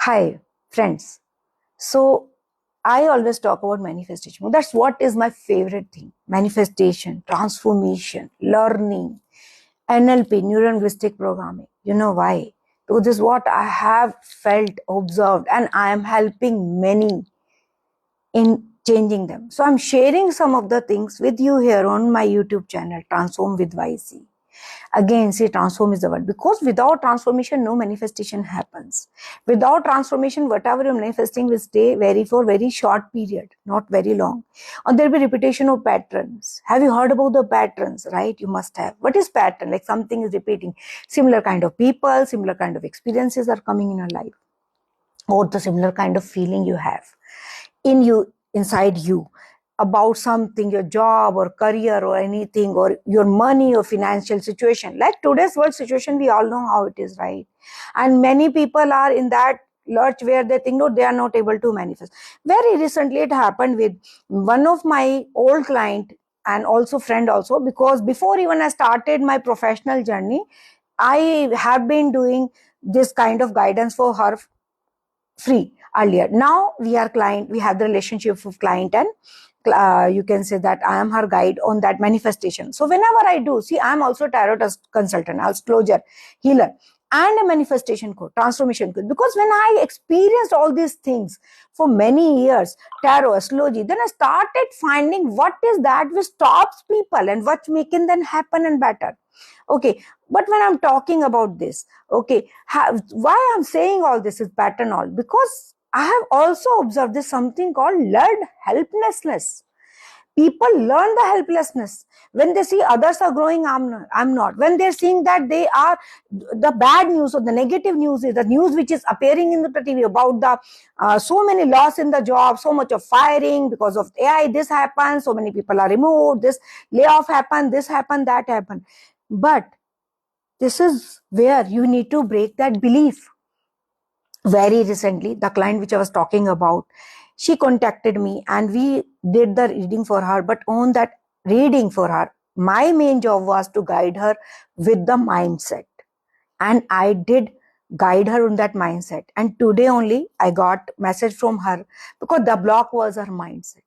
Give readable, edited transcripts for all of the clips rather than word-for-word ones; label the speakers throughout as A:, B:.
A: Hi, friends. So, I always talk about manifestation. That's what is my favorite thing. Manifestation, transformation, learning, NLP, neuro linguistic programming. You know why? Because this is what I have felt, observed, and I am helping many in changing them. So, I'm sharing some of the things with you here on my YouTube channel, Transform with YC. Again, see, transform is the word, because without transformation no manifestation happens. Without transformation, whatever you're manifesting will stay for very short period, not very long. And there'll be repetition of patterns. Have you heard about the patterns? Right, you must have. What is pattern? Like something is repeating. Similar kind of people, similar kind of experiences are coming in your life, or the similar kind of feeling you have inside you about something, your job or career or anything, or your money or financial situation. Like today's world situation, we all know how it is, right? And many people are in that lurch where they think, no, they are not able to manifest. Very recently it happened with one of my old client and also friend also, because before even I started my professional journey, I have been doing this kind of guidance for her free earlier. Now we are client, we have the relationship of client, and you can say that I am her guide on that manifestation. So whenever I do, see, I am also tarot consultant, astrologer, healer, and a manifestation coach, transformation coach. Because when I experienced all these things for many years, tarot, astrology, then I started finding what is that which stops people and what's making them happen and better. Okay, but when I'm talking about this, okay, why I'm saying all this is pattern all, because I have also observed this something called learned helplessness. People learn the helplessness when they see others are growing. I'm not. When they're seeing that they are, the bad news or the negative news is the news which is appearing in the TV about the so many loss in the job, so much of firing because of AI. This happens. So many people are removed. This layoff happened. This happened. That happened. But this is where you need to break that belief. Very recently, the client which I was talking about, she contacted me and we did the reading for her. But on that reading for her, my main job was to guide her with the mindset. And I did guide her on that mindset. And today only I got message from her, because the block was her mindset.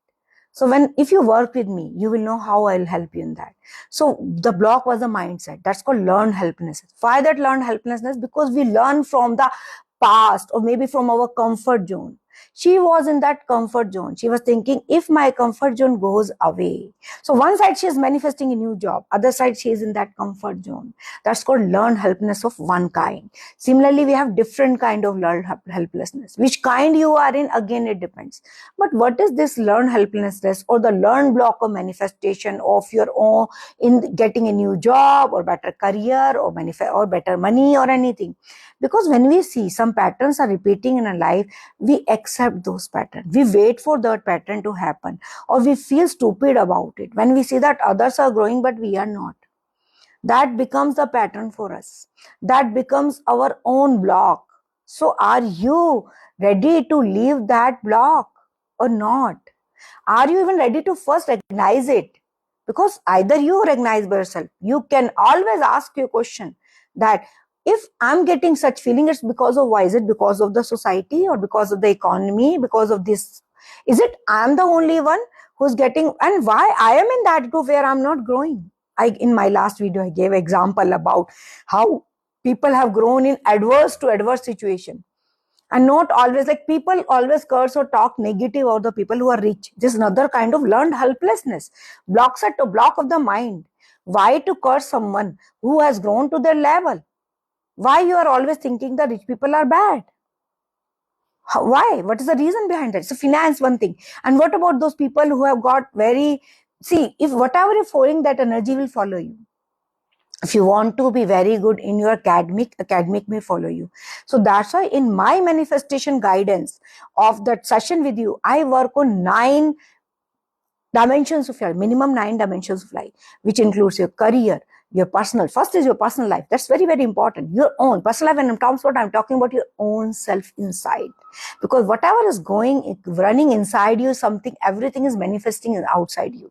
A: So if you work with me, you will know how I'll help you in that. So the block was the mindset. That's called learned helplessness. Why that learned helplessness? Because we learn from the past or maybe from our comfort zone. She was in that comfort zone. She was thinking, if my comfort zone goes away. So one side she is manifesting a new job, other side she is in that comfort zone. That's called learned helplessness of one kind. Similarly, we have different kind of learned helplessness. Which kind you are in, again, it depends. But what is this learned helplessness or the learned block of manifestation of your own in getting a new job or better career or better money or anything? Because when we see some patterns are repeating in a life, we accept those patterns. We wait for that pattern to happen, or we feel stupid about it. When we see that others are growing, but we are not, that becomes the pattern for us. That becomes our own block. So are you ready to leave that block or not? Are you even ready to first recognize it? Because either you recognize by yourself, you can always ask your question that if I'm getting such feeling, it's because of why? Is it because of the society or because of the economy? Because of this? Is it I'm the only one who's getting, and why I am in that group where I'm not growing? In my last video, I gave example about how people have grown in adverse to adverse situation. And not always, like people always curse or talk negative about the people who are rich. This is another kind of learned helplessness. Blocks at the block of the mind. Why to curse someone who has grown to their level? Why you are always thinking that rich people are bad? Why? What is the reason behind that? So finance, one thing. And what about those people who have got if whatever you're following, that energy will follow you. If you want to be very good in your academic may follow you. So that's why in my manifestation guidance of that session with you, I work on 9 dimensions of life, minimum 9 dimensions of life, which includes your career, your personal. First is your personal life. That's very, very important. Your own personal life. When I'm talking about your own self inside. Because whatever is running inside you, everything is manifesting outside you.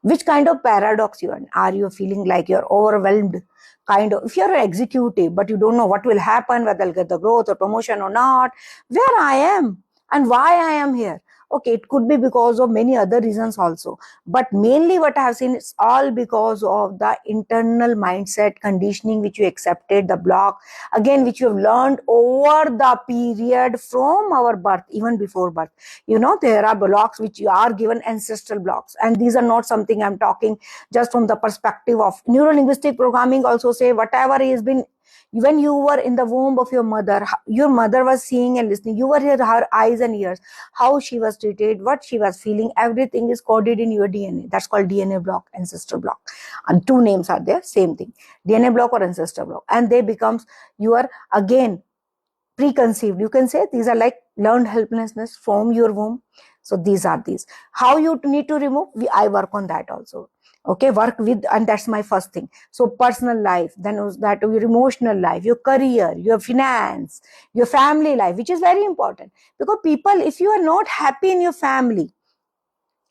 A: Which kind of paradox you are in? Are you feeling like you're overwhelmed kind of, if you're an executive but you don't know what will happen, whether I'll get the growth or promotion or not, where I am and why I am here. Okay, it could be because of many other reasons also, but mainly what I have seen is all because of the internal mindset conditioning which you accepted, the block, again, which you have learned over the period from our birth, even before birth. There are blocks which you are given, ancestral blocks, and these are not something I'm talking just from the perspective of neuro-linguistic programming. Also say whatever has been, when you were in the womb of your mother was seeing and listening, you were here, her eyes and ears, how she was treated, what she was feeling, everything is coded in your DNA. That's called DNA block, ancestral block, and two names are there, same thing, DNA block or ancestral block, and they becomes your, again, preconceived, you can say. These are like learned helplessness from your womb. So these are these, how you need to remove. I work on that also. Okay, work with, and that's my first thing. So personal life, then that your emotional life, your career, your finance, your family life, which is very important, because people, if you are not happy in your family,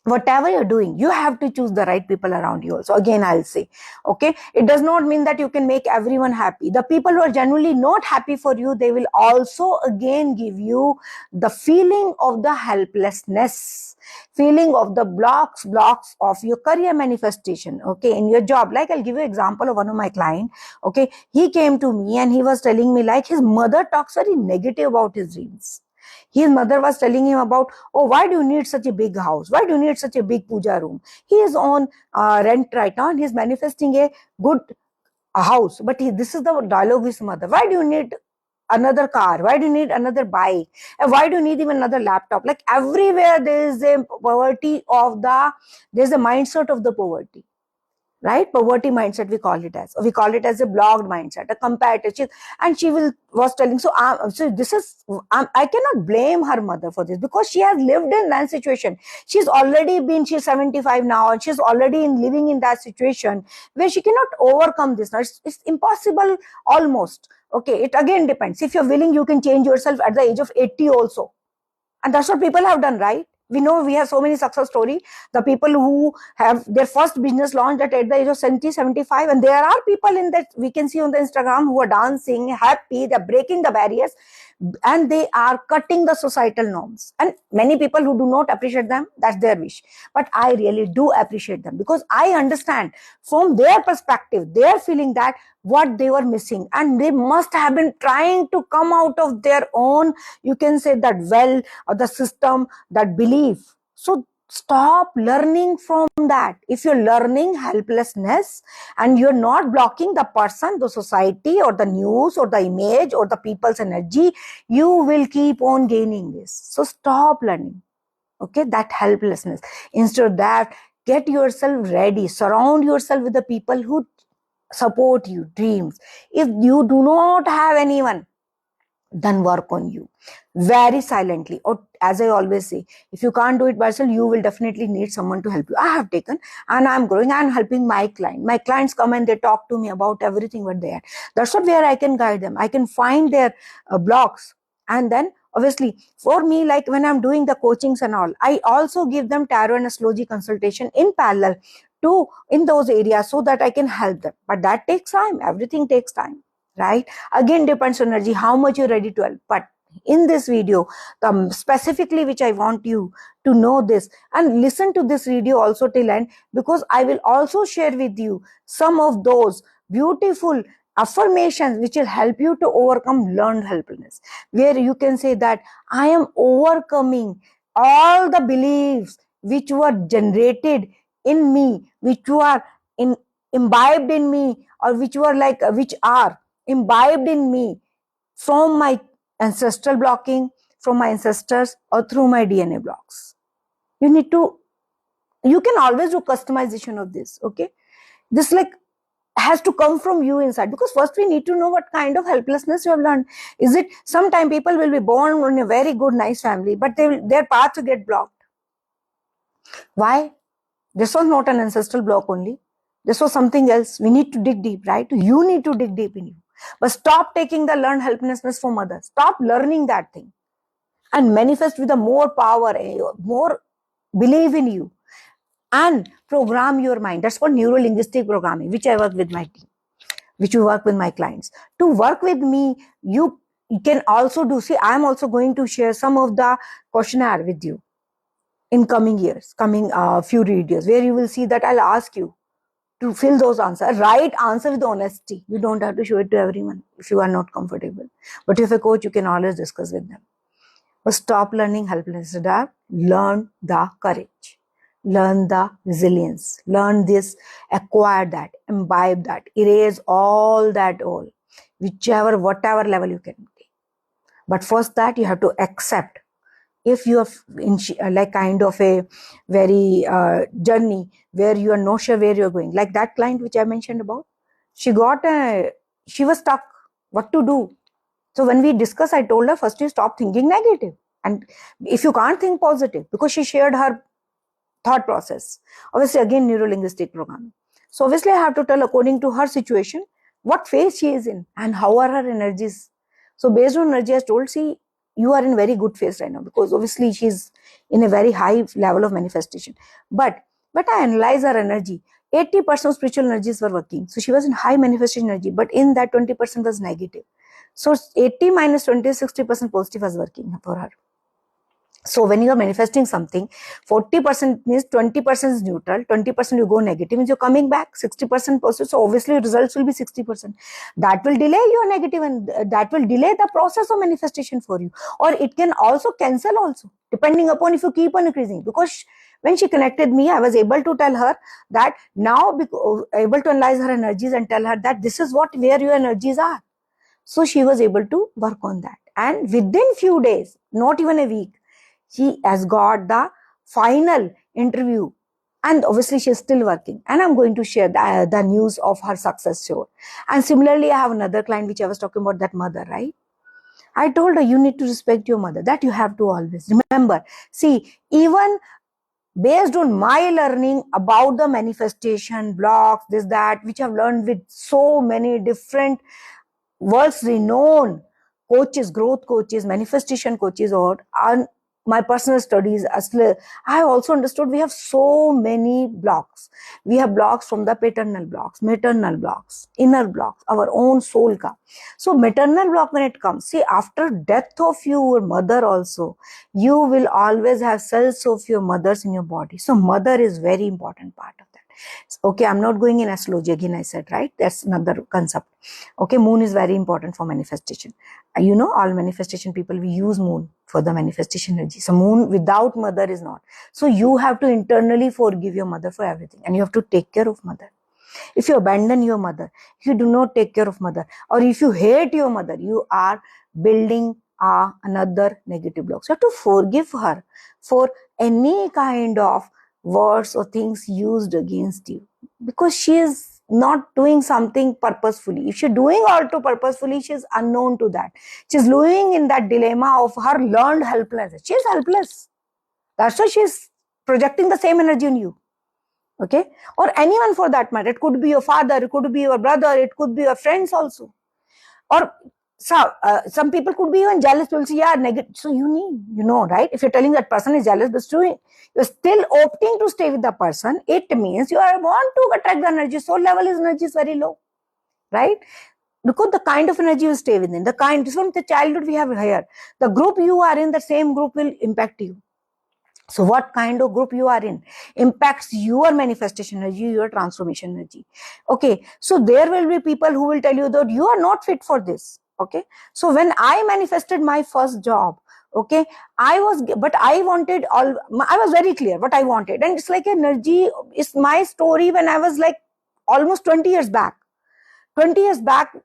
A: whatever you're doing, you have to choose the right people around you also. Again, I'll say, okay, it does not mean that you can make everyone happy. The people who are genuinely not happy for you, they will also again give you the feeling of the helplessness, feeling of the blocks of your career manifestation, okay, in your job. Like, I'll give you an example of one of my client. Okay, he came to me and he was telling me like his mother talks very negative about his dreams. His mother was telling him about, oh, why do you need such a big house? Why do you need such a big puja room? He is on rent right now and he's manifesting a good house. But this is the dialogue with his mother. Why do you need another car? Why do you need another bike? And why do you need even another laptop? Like, everywhere there is a poverty of there's a mindset of the poverty. Right, poverty mindset, we call it as a blocked mindset, a comparative. And she was telling, so this is, I cannot blame her mother for this, because she has lived in that situation. She's 75 now, and she's already living in that situation where she cannot overcome this. Now it's impossible almost. Okay, it again depends. If you're willing, you can change yourself at the age of 80 also, and that's what people have done, right? We know, we have so many success stories. The people who have their first business launched at the age of 70, 75, and there are people in that we can see on the Instagram who are dancing, happy, they're breaking the barriers, and they are cutting the societal norms. And many people who do not appreciate them, that's their wish. But I really do appreciate them, because I understand from their perspective, they're feeling that what they were missing, and they must have been trying to come out of their own, you can say, that well, or the system, that belief. So stop learning from that. If you're learning helplessness and you're not blocking the person, the society, or the news, or the image, or the people's energy, you will keep on gaining this. So stop learning, okay, that helplessness. Instead of that, get yourself ready, surround yourself with the people who support you dreams. If you do not have anyone, then work on you very silently. Or as I always say, if you can't do it by yourself, you will definitely need someone to help you. I have taken, and I'm growing, I'm helping my clients come and they talk to me about everything what they are. That's what where I can guide them. I can find their blocks, and then obviously for me, like when I'm doing the coachings and all, I also give them tarot and astrology consultation in parallel to in those areas, so that I can help them. But that takes time. Everything takes time, right? Again, depends on energy, how much you're ready to help. But in this video, specifically which I want you to know this, and listen to this video also till end, because I will also share with you some of those beautiful affirmations which will help you to overcome learned helplessness, where you can say that I am overcoming all the beliefs which were generated in me, which were imbibed in me, or which were like which are imbibed in me from my ancestral blocking, from my ancestors, or through my DNA blocks. You can always do customization of this, okay? This like has to come from you inside, because first we need to know what kind of helplessness you have learned. Is it, sometimes people will be born in a very good, nice family, but their path to get blocked. Why? This was not an ancestral block only. This was something else. We need to dig deep, right? You need to dig deep in you. But stop taking the learned helplessness from others. Stop learning that thing and manifest with a more power, more believe in you, and program your mind. That's called neuro-linguistic programming, which I work with my team. which you work with my clients. To work with me, you can also do, see, I'm also going to share some of the questionnaire with you in coming years, coming few videos, where you will see that I'll ask you to fill those answers. Right answer with honesty. You don't have to show it to everyone if you are not comfortable. But if a coach, you can always discuss with them. But stop learning helplessness. Learn the courage. Learn the resilience. Learn this, acquire that, imbibe that, erase all that all, whichever, whatever level you can take. But first that you have to accept. If you are in like kind of a very journey where you are not sure where you're going, like that client which I mentioned about, she was stuck, what to do. So when we discussed, I told her, first you stop thinking negative, and if you can't think positive, because she shared her thought process, obviously again neuro-linguistic programming. So obviously I have to tell, according to her situation, what phase she is in and how are her energies. So based on energy, I told, see, you are in very good phase right now, because obviously she's in a very high level of manifestation. But I analyze her energy. 80% spiritual energies were working. So she was in high manifestation energy, but in that 20% was negative. So 80 minus 20, 60% positive was working for her. So when you are manifesting something, 40% means 20% is neutral, 20% you go negative, means you're coming back 60% positive. So obviously results will be 60%. That will delay your negative, and that will delay the process of manifestation for you. Or it can also cancel also, depending upon if you keep on increasing. Because when she connected me, I was able to tell her that now, able to analyze her energies and tell her that this is where your energies are. So she was able to work on that. And within few days, not even a week, she has got the final interview, and obviously she's still working, and I'm going to share the news of her success story. And similarly, I have another client which I was talking about, that mother, right? I told her, you need to respect your mother. That you have to always remember. See, even based on my learning about the manifestation blocks, this, that, which I've learned with so many different world's renowned coaches, growth coaches, manifestation coaches, or my personal studies, I also understood we have so many blocks. We have blocks from the paternal blocks, maternal blocks, inner blocks, our own soul ka. So maternal block, when it comes, see, after death of your mother also, you will always have cells of your mothers in your body. So mother is very important part of that. Okay, I'm not going in astrology again, I said, right? That's another concept. Okay, moon is very important for manifestation. You know, all manifestation people, we use moon for the manifestation energy. So moon without mother is not. So you have to internally forgive your mother for everything, and you have to take care of mother. If you abandon your mother, if you do not take care of mother, or if you hate your mother, you are building another negative block. So you have to forgive her for any kind of words or things used against you, because she is not doing something purposefully. If she's doing also purposefully, she's unknown to that. She's living in that dilemma of her learned helplessness. She's helpless. That's why she's projecting the same energy on you. Okay, or anyone for that matter. It could be your father, it could be your brother, it could be your friends also. Or some people could be even jealous. People say, yeah, negative. So you know, right? If you're telling that person is jealous, but you're still opting to stay with the person, it means you want to attract the energy. Soul level is energy is very low, right? Because the kind of energy you stay within, this one, the childhood we have here, the group you are in, the same group will impact you. So what kind of group you are in impacts your manifestation energy, your transformation energy. Okay, so there will be people who will tell you that you are not fit for this. Okay, so when I manifested my first job, okay, I was very clear what I wanted, and it's like energy. It's my story when I was like almost 20 years back. 20 years back,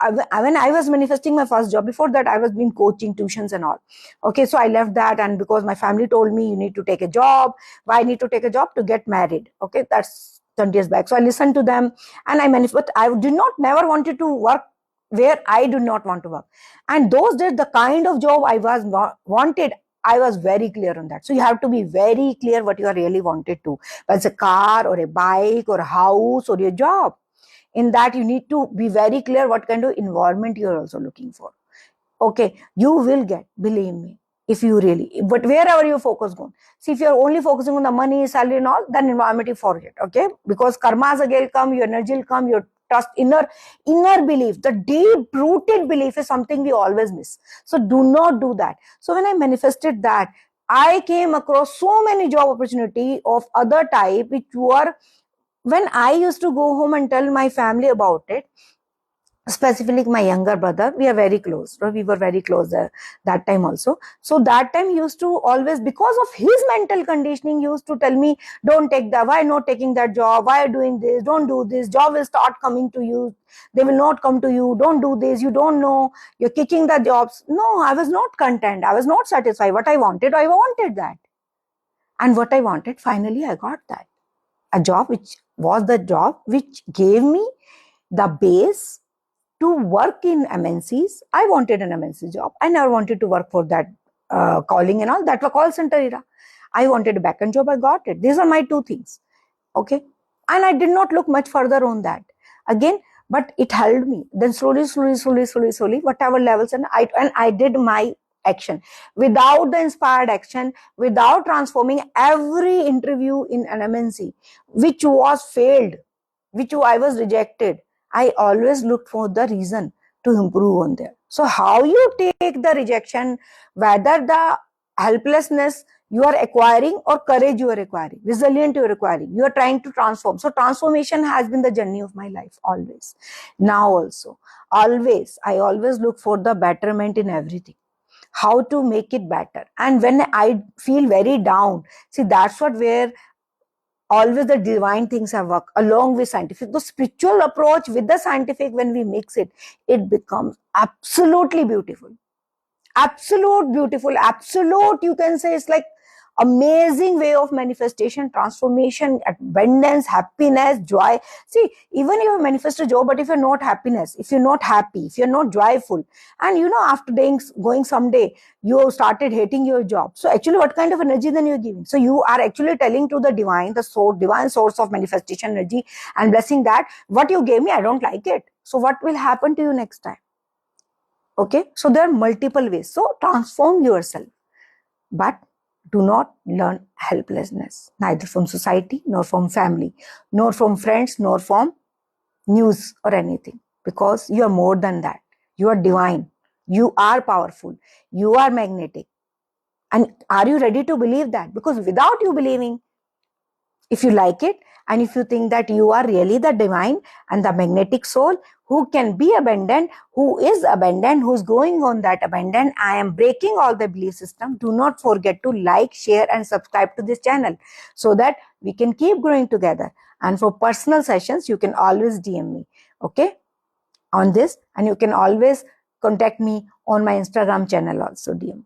A: when I was manifesting my first job, before that I was been coaching tuitions and all. Okay, so I left that, and because my family told me you need to take a job. Why I need to take a job? To get married. Okay, that's 20 years back. So I listened to them, and I manifest. I did not never wanted to work where I do not want to work. And those days, the kind of job I was wanted, I was very clear on that. So you have to be very clear what you are really wanted to. Whether it's a car or a bike or a house or your job. In that, you need to be very clear what kind of environment you're also looking for. Okay, you will get, believe me, if you really, but wherever your focus goes. See, if you're only focusing on the money, salary and all, then environment you forget, okay? Because karmas again come, your energy will come, your trust, inner belief, the deep rooted belief is something we always miss. So do not do that. So when I manifested that, I came across so many job opportunity of other type, which were, when I used to go home and tell my family about it, specifically my younger brother, we are very close, we were very close that time also. So that time he used to always, because of his mental conditioning, he used to tell me, don't take that, why not taking that job, why are doing this, don't do this, job will start coming to you, they will not come to you, don't do this, you don't know, you're kicking the jobs. No, I was not content, I was not satisfied. What I wanted that, and what I wanted, finally I got that, a job which was the job which gave me the base to work in MNCs. I wanted an MNC job. I never wanted to work for that calling and all. That was call center era. I wanted a backend job. I got it. These are my two things. Okay. And I did not look much further on that. Again, but it held me. Then slowly, whatever levels, and I did my action. Without the inspired action, without transforming every interview in an MNC, which was failed, which I was rejected, I always looked for the reason to improve on there. So how you take the rejection, whether the helplessness you are acquiring or courage you are acquiring, resilient you are acquiring, you are trying to transform. So transformation has been the journey of my life always. Now also, always, I always look for the betterment in everything. How to make it better. And when I feel very down, see, that's what where always the divine things have worked along with scientific. The spiritual approach with the scientific, when we mix it, it becomes absolutely beautiful. Absolute beautiful, absolute, you can say, it's like amazing way of manifestation, transformation, abundance, happiness, joy. See, even if you manifest a job, but if you're not happiness, if you're not happy, if you're not joyful, and after going someday, you started hating your job. So actually, what kind of energy then you're giving? So you are actually telling to the divine source of manifestation energy and blessing that what you gave me, I don't like it. So what will happen to you next time? Okay, so there are multiple ways. So transform yourself, but do not learn helplessness, neither from society, nor from family, nor from friends, nor from news or anything, because you are more than that. You are divine. You are powerful. You are magnetic. And are you ready to believe that? Because without you believing, if you like it, and if you think that you are really the divine and the magnetic soul who can be abundant, who is abundant, who's going on that abundant, I am breaking all the belief system. Do not forget to like, share, and subscribe to this channel so that we can keep growing together. And for personal sessions, you can always DM me, okay, on this, and you can always contact me on my Instagram channel also, DM.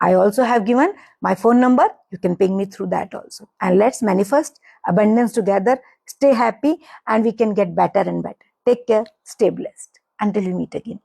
A: I also have given my phone number. You can ping me through that also. And let's manifest abundance together. Stay happy and we can get better and better. Take care. Stay blessed. Until we meet again.